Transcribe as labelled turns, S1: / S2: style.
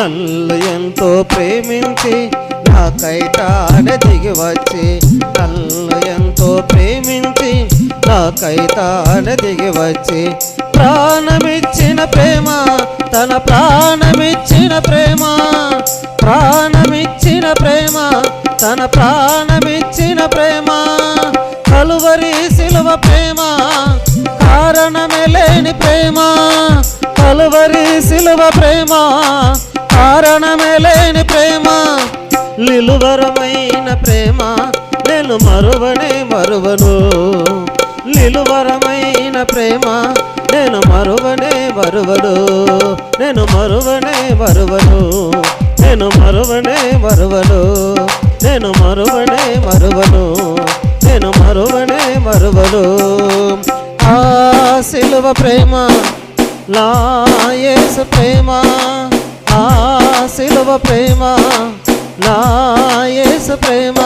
S1: నన్ను ఎంతో ప్రేమించి నాకై తానే దిగి వచ్చి, నన్ను ఎంతో ప్రేమించి నాకై తానే దిగి వచ్చి, ప్రాణమిచ్చిన ప్రేమ, తన ప్రాణమిచ్చిన ప్రేమ, ప్రాణమిచ్చిన ప్రేమ, తన ప్రాణమిచ్చిన ప్రేమ, కలువరి సిలువ ప్రేమ, కారణమే లేని ప్రేమ, కలువరి సిలువ ప్రేమ, కారణమే లేని ప్రేమ, నిలువరమైన ప్రేమ నేను మరువనే మరువను, నిలువరమైన ప్రేమ నేను మరువనే మరువను, నేను మరువనే మరువను, నేను మరువనే మరువను, నేను మరువనే మరువను, నేను మరువనే మరువను. ఆ సిలువ ప్రేమ, నా యేసు ప్రేమ, ఆ సిలువ ప్రేమ, నా యేసు ప్రేమ,